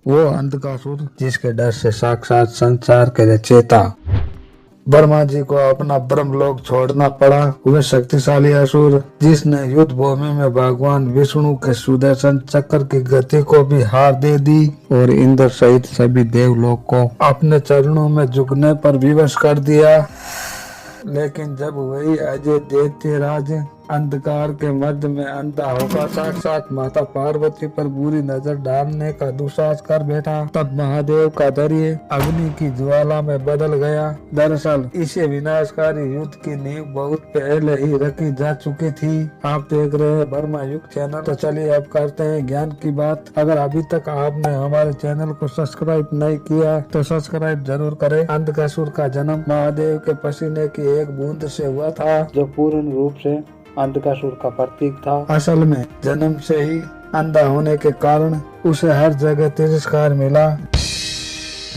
वो अंधकासुर जिसके डर से साक्षात संसार के रचयिता ब्रह्मा जी को अपना ब्रह्मलोक छोड़ना पड़ा। वह शक्तिशाली असुर जिसने युद्ध भूमि में भगवान विष्णु के सुदर्शन चक्र की गति को भी हार दे दी और इंद्र सहित सभी देवलोक को अपने चरणों में झुकने पर विवश कर दिया। लेकिन जब वही अजय दैत्यराज अंधकार के मध्य में अंधा होकर साक्षात माता पार्वती पर बुरी नजर डालने का दुस्साहस कर बैठा, तब महादेव का धैर्य अग्नि की ज्वाला में बदल गया। दरअसल इसे विनाशकारी युद्ध की नींव बहुत पहले ही रखी जा चुकी थी। आप देख रहे हैं ब्रह्मा युग चैनल। तो चलिए अब करते हैं ज्ञान की बात। अगर अभी तक आपने हमारे चैनल को सब्सक्राइब नहीं किया तो सब्सक्राइब जरूर करें। अंधकासुर का जन्म महादेव के पसीने की एक बूंद से हुआ था, जो पूर्ण रूप से अंधकासुर का प्रतीक था। असल में जन्म से ही अंधा होने के कारण उसे हर जगह तिरस्कार मिला,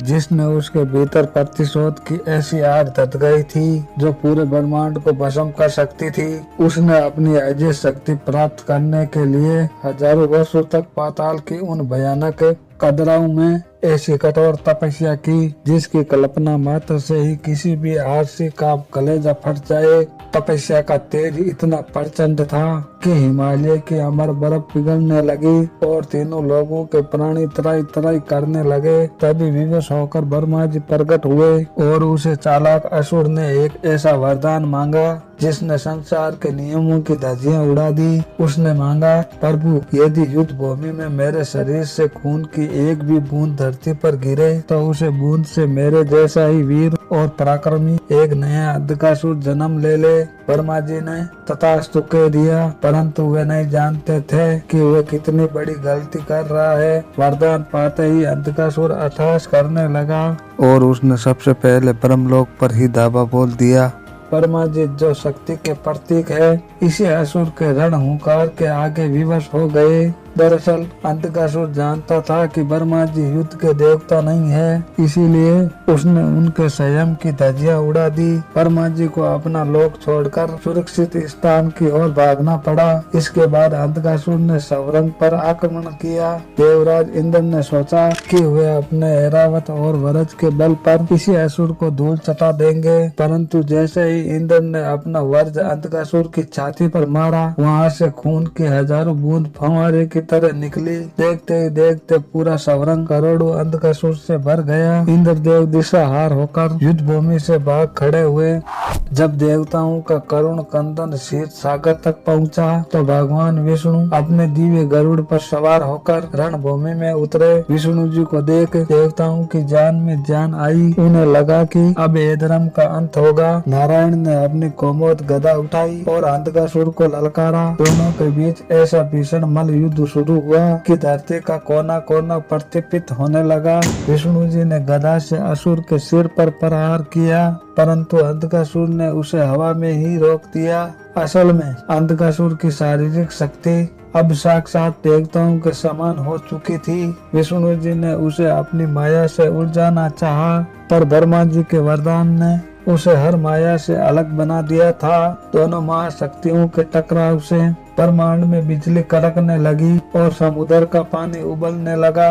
जिसने उसके भीतर प्रतिशोध की ऐसी आग धध गई थी जो पूरे ब्रह्मांड को भस्म कर सकती थी। उसने अपनी अजय शक्ति प्राप्त करने के लिए हजारों वर्षों तक पाताल की उन भयानक कदराओं में ऐसी कठोर तपस्या की जिसकी कल्पना मात्र से ही किसी भी आरसी का कलेजा फट जाए। तपस्या का तेज इतना प्रचंड था कि हिमालय की अमर बर्फ पिघलने लगी और तीनों लोगों के प्राणी तराई तराई करने लगे। तभी विवश होकर ब्रह्मा जी प्रकट हुए और उसे चालाक असुर ने एक ऐसा वरदान मांगा जिसने संसार के नियमों की धज्जियां उड़ा दी। उसने मांगा, प्रभु यदि युद्ध भूमि में मेरे शरीर से खून की एक भी बूंद धरती पर गिरे तो उसे बूंद से मेरे जैसा ही वीर और पराक्रमी एक नया अंधकासुर जन्म ले ले। ब्रह्मा जी ने तथास्तु कह दिया, परंतु वे नहीं जानते थे कि वे कितनी बड़ी गलती कर रहा है। वरदान पाते ही अंधकासुर अट्टहास करने लगा और उसने सबसे पहले ब्रह्मलोक पर ही दावा बोल दिया। ब्रह्मा जी जो शक्ति के प्रतीक है, इसी असुर के रण हुंकार के आगे विवश हो गए। दरअसल अंधकासुर जानता था कि ब्रह्मा जी युद्ध के देवता नहीं है, इसीलिए उसने उनके संयम की धज्जियां उड़ा दी। ब्रह्मा जी को अपना लोक छोड़कर सुरक्षित स्थान की ओर भागना पड़ा। इसके बाद अंधकासुर ने सवरंग पर आक्रमण किया। देवराज इंद्र ने सोचा कि वे अपने ऐरावत और वरज के बल पर इसी असुर को धूल चटा देंगे, परंतु जैसे ही इंद्र ने अपना वज्र अंधकासुर की छाती पर मारा, वहाँ से खून की हजारों बूंद फव्वारे की तरह निकली। देखते ही देखते पूरा सवरंग करोड़ों अंधकासुर से भर गया। इंद्रदेव दिशा हार होकर युद्ध भूमि से भाग खड़े हुए। जब देवताओं का करुण कंदन शीत सागर तक पहुंचा तो भगवान विष्णु अपने दिव्य गरुड़ पर सवार होकर रणभूमि में उतरे। विष्णु जी को देख देवताओं की जान में जान आई। उन्हें लगा कि अब ये धर्म का अंत होगा। नारायण ने अपनी कोमोद गदा उठाई और अंधकासुर को ललकारा। दोनों के बीच ऐसा भीषण मल युद्ध शुरू हुआ कि धरती का कोना कोना प्रत्यपित होने लगा। विष्णु जी ने गदा से असुर के सिर पर प्रहार किया, परंतु अंधकासुर ने उसे हवा में ही रोक दिया। असल में अंधकासुर की शारीरिक शक्ति अब साक्षात देवताओं के समान हो चुकी थी। विष्णु जी ने उसे अपनी माया से उड़ जाना चाहा, पर ब्रह्मा जी के वरदान ने उसे हर माया से अलग बना दिया था। दोनों महाशक्तियों के टकराव से ब्रह्मांड में बिजली कड़कने लगी और समुद्र का पानी उबलने लगा।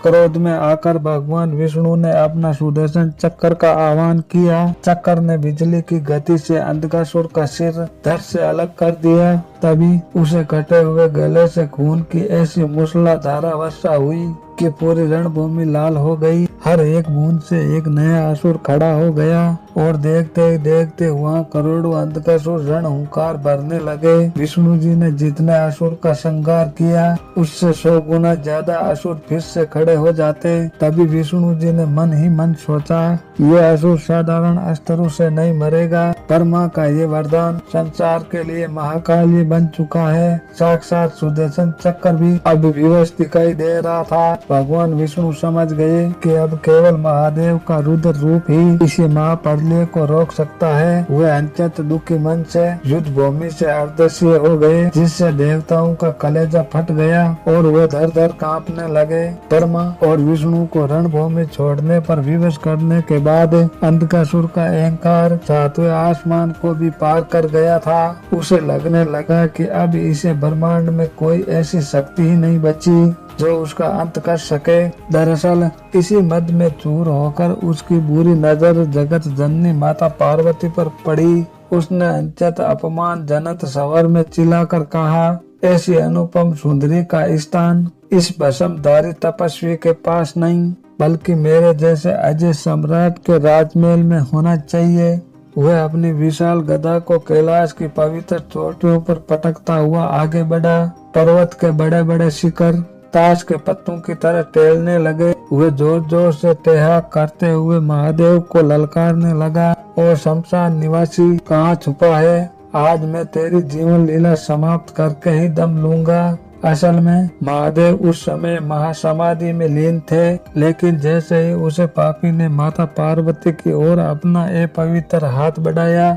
क्रोध में आकर भगवान विष्णु ने अपना सुदर्शन चक्र का आह्वान किया। चक्र ने बिजली की गति से अंधकासुर का सिर धड़ से अलग कर दिया। तभी उसे कटे हुए गले से खून की ऐसी मूसलाधारा वर्षा हुई कि पूरी रणभूमि लाल हो गई। हर एक बूंद से एक नया असुर खड़ा हो गया और देखते ही देखते वहाँ करोड़ों अंधकासुर रण हुंकार भरने लगे। विष्णु जी ने जितने असुर का संहार किया, उससे 100 गुना ज्यादा असुर फिर से खड़े हो जाते। तभी विष्णु जी ने मन ही मन सोचा, ये असुर साधारण अस्त्रों से नहीं मरेगा। ब्रह्मा का ये वरदान संसार के लिए महाकाल बन चुका है। साक्षात सुदर्शन चक्र भी अब विवश दिखाई दे रहा था। भगवान विष्णु समझ गए कि अब केवल महादेव का रुद्र रूप ही इसी महाप्रलय को रोक सकता है। वे अत्यंत दुखी मन से युद्ध भूमि से अदृश्य हो गए, जिससे देवताओं का कलेजा फट गया और वे धर धर कांपने लगे। ब्रह्मा और विष्णु को रणभूमि छोड़ने पर विवश करने के बाद अंधकासुर का अहंकार सातवें आसमान को भी पार कर गया था। उसे लगने लगा कि अब इसे ब्रह्मांड में कोई ऐसी शक्ति ही नहीं बची जो उसका अंत कर सके। दरअसल इसी मद में चूर होकर उसकी बुरी नजर जगत जननी माता पार्वती पर पड़ी। उसने अंत्यत अपमान जनत स्वर में चिल्लाकर कहा, ऐसी अनुपम सुंदरी का स्थान इस भस्मधारी तपस्वी के पास नहीं, बल्कि मेरे जैसे अजय सम्राट के राजमहल में होना चाहिए। वह अपनी विशाल गदा को कैलाश की पवित्र चोटियों पर पटकता हुआ आगे बढ़ा। पर्वत के बड़े बड़े शिखर ताश के पत्तों की तरह टहलने लगे। वह जोर जोर से ठहाक करते हुए महादेव को ललकारने लगा, और शमशान निवासी कहाँ छुपा है? आज मैं तेरी जीवन लीला समाप्त करके ही दम लूंगा। असल में महादेव उस समय महासमाधि में लीन थे, लेकिन जैसे ही उसे पापी ने माता पार्वती की ओर अपना अपवित्र हाथ बढ़ाया,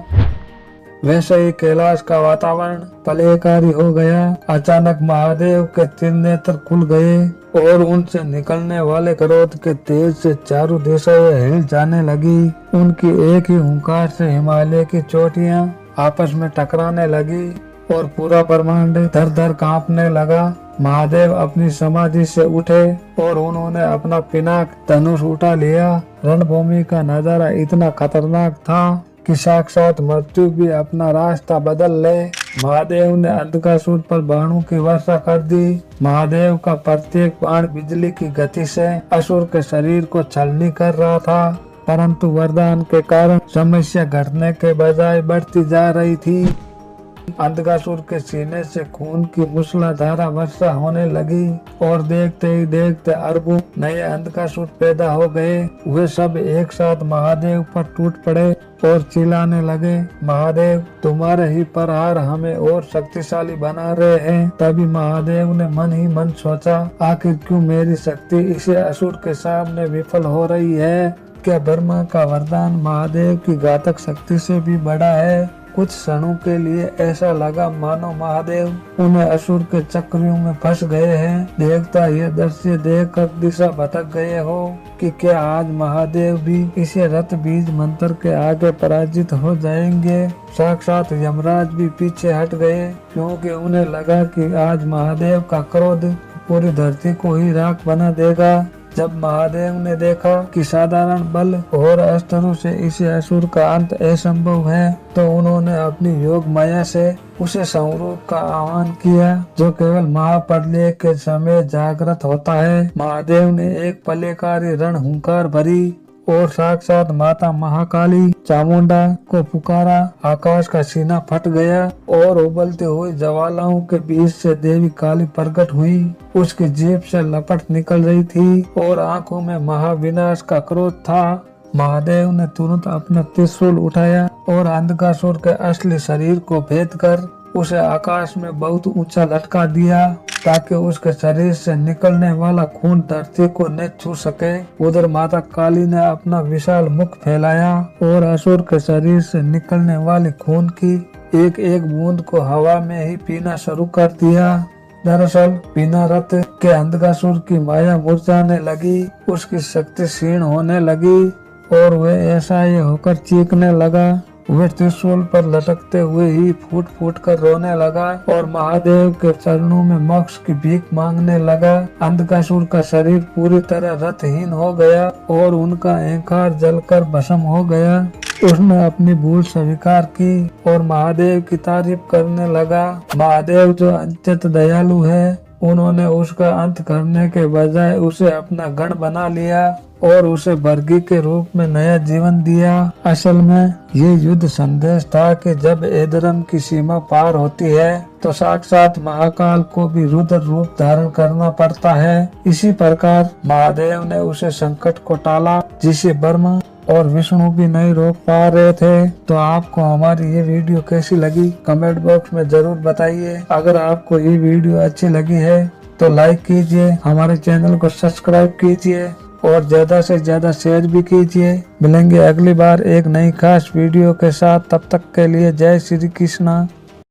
वैसे ही कैलाश का वातावरण प्रलयकारी हो गया। अचानक महादेव के तीन नेत्र खुल गए और उनसे निकलने वाले क्रोध के तेज से चारों दिशाएं हिल जाने लगी। उनकी एक ही हुंकार से हिमालय की चोटियां आपस में टकराने लगी और पूरा ब्रह्मांड दर दर कांपने लगा। महादेव अपनी समाधि से उठे और उन्होंने अपना पिनाक धनुष उठा लिया। रणभूमि का नजारा इतना खतरनाक था कि साक्षात मृत्यु भी अपना रास्ता बदल ले। महादेव ने अंधकासुर पर बाणों की वर्षा कर दी। महादेव का प्रत्येक बाण बिजली की गति से असुर के शरीर को छलनी कर रहा था, परंतु वरदान के कारण समस्या घटने के बजाय बढ़ती जा रही थी। अंधकासुर के सीने से खून की मूसलाधारा वर्षा होने लगी और देखते ही देखते अरबों नए अंधकासुर पैदा हो गए। वे सब एक साथ महादेव पर टूट पड़े और चिल्लाने लगे, महादेव तुम्हारे ही प्रहार हमें और शक्तिशाली बना रहे हैं। तभी महादेव ने मन ही मन सोचा, आखिर क्यों मेरी शक्ति इसे असुर के सामने विफल हो रही है? क्या ब्रह्मा का वरदान महादेव की घातक शक्ति से भी बड़ा है? कुछ क्षणों के लिए ऐसा लगा मानो महादेव उन्हें असुर के चक्रियों में फंस गए हैं। देखता यह दृश्य देखकर दिशा भटक गए हो कि क्या आज महादेव भी इसे रत बीज मंत्र के आगे पराजित हो जाएंगे। साक्षात यमराज भी पीछे हट गए, क्योंकि उन्हें लगा कि आज महादेव का क्रोध पूरी धरती को ही राख बना देगा। जब महादेव ने देखा कि साधारण बल और अस्त्रों से इसे असुर का अंत असंभव है, तो उन्होंने अपनी योग माया से उसे संरूप का आह्वान किया, जो केवल महाप्रलय के समय जागृत होता है। महादेव ने एक प्रलयकारी रण हुंकार भरी और साक्षात माता महाकाली चामुंडा को पुकारा। आकाश का सीना फट गया और उबलते हुए ज्वालाओं के बीच से देवी काली प्रकट हुई। उसकी जीभ से लपट निकल रही थी और आंखों में महाविनाश का क्रोध था। महादेव ने तुरंत अपना त्रिशूल उठाया और अंधकासुर के असली शरीर को भेद कर उसे आकाश में बहुत ऊंचा लटका दिया, ताकि उसके शरीर से निकलने वाला खून धरती को न छू सके। उधर माता काली ने अपना विशाल मुख फैलाया और असुर के शरीर से निकलने वाले खून की एक एक बूंद को हवा में ही पीना शुरू कर दिया। दरअसल बिना रथ के अंधकासुर की माया मुरझाने लगी, उसकी शक्ति क्षीण होने लगी और वह ऐसा ही होकर चीखने लगा। वह त्रिशूल पर लटकते हुए ही फूट फूट कर रोने लगा और महादेव के चरणों में मोक्ष की भीख मांगने लगा। अंधकासुर का शरीर पूरी तरह रथहीन हो गया और उनका अहंकार जलकर भस्म हो गया। उसने अपनी भूल स्वीकार की और महादेव की तारीफ करने लगा। महादेव जो अत्यंत दयालु है, उन्होंने उसका अंत करने के बजाय उसे अपना गण बना लिया और उसे बर्गी के रूप में नया जीवन दिया। असल में ये युद्ध संदेश था कि जब एधर्म की सीमा पार होती है तो साक्षात महाकाल को भी रुद्र रूप धारण करना पड़ता है। इसी प्रकार महादेव ने उसे संकट को टाला, जिसे ब्रह्मा और विष्णु भी नहीं रोक पा रहे थे। तो आपको हमारी ये वीडियो कैसी लगी कमेंट बॉक्स में जरूर बताइए। अगर आपको ये वीडियो अच्छी लगी है तो लाइक कीजिए, हमारे चैनल को सब्सक्राइब कीजिए और ज्यादा से ज्यादा शेयर भी कीजिए। मिलेंगे अगली बार एक नई खास वीडियो के साथ, तब तक के लिए जय श्री कृष्णा।